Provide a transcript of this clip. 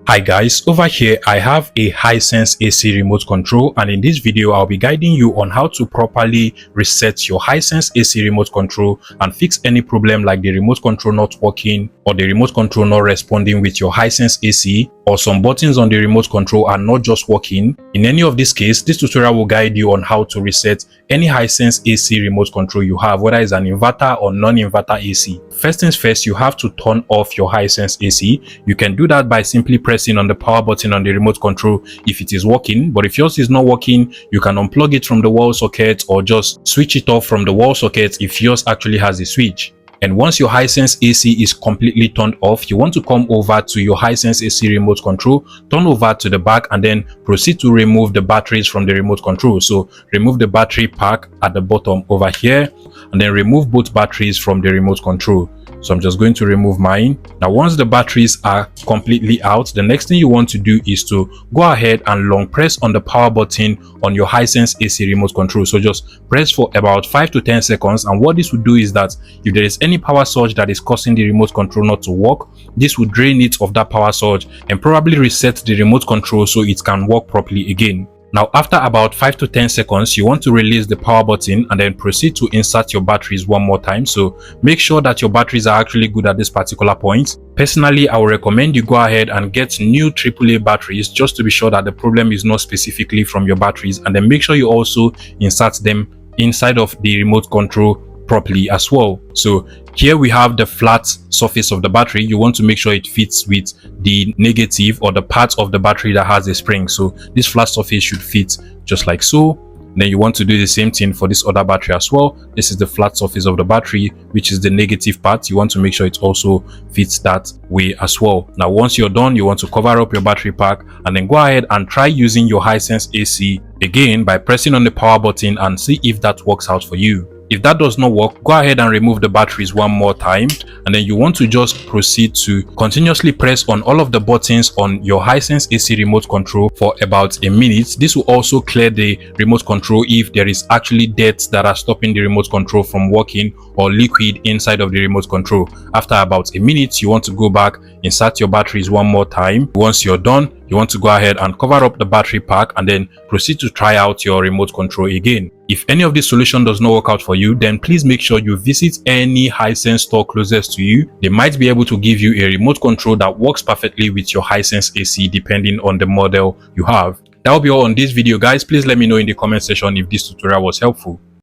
Hi guys, over here I have a Hisense AC remote control, and in this video I'll be guiding you on how to properly reset your Hisense AC remote control and fix any problem like the remote control not working or the remote control not responding with your Hisense AC, or some buttons on the remote control are not just working. In any of this case, this tutorial will guide you on how to reset any Hisense AC remote control you have, whether it's an inverter or non-inverter AC. First things first, you have to turn off your Hisense AC. You can do that by simply pressing on the power button on the remote control if it is working, but if yours is not working, you can unplug it from the wall socket or just switch it off from the wall socket if yours actually has a switch. And once your Hisense AC is completely turned off, you want to come over to your Hisense AC remote control, turn over to the back, and then proceed to remove the batteries from the remote control. So remove the battery pack at the bottom over here, and then remove both batteries from the remote control. So I'm just going to remove mine. Now once the batteries are completely out, the next thing you want to do is to go ahead and long press on the power button on your Hisense AC remote control. So just press for about 5 to 10 seconds, and what this will do is that if there is any power surge that is causing the remote control not to work, this will drain it of that power surge and probably reset the remote control so it can work properly again. Now after about 5 to 10 seconds, you want to release the power button and then proceed to insert your batteries one more time. So make sure that your batteries are actually good at this particular point. Personally, I would recommend you go ahead and get new AAA batteries just to be sure that the problem is not specifically from your batteries, and then make sure you also insert them inside of the remote control properly as well. So here we have the flat surface of the battery. You want to make sure it fits with the negative or the part of the battery that has a spring. So this flat surface should fit just like so. Then you want to do the same thing for this other battery as well. This is the flat surface of the battery, which is the negative part. You want to make sure it also fits that way as well. Now once you're done, you want to cover up your battery pack and then go ahead and try using your Hisense AC again by pressing on the power button and see if that works out for you. If that does not work, go ahead and remove the batteries one more time, and then you want to just proceed to continuously press on all of the buttons on your Hisense AC remote control for about a minute. This will also clear the remote control if there is actually dirt that are stopping the remote control from working or liquid inside of the remote control. After about a minute, you want to go back, insert your batteries one more time. Once you're done, you want to go ahead and cover up the battery pack and then proceed to try out your remote control again. If any of this solution does not work out for you, then please make sure you visit any Hisense store closest to you. They might be able to give you a remote control that works perfectly with your Hisense AC depending on the model you have. That will be all on this video, guys. Please let me know in the comment section if this tutorial was helpful.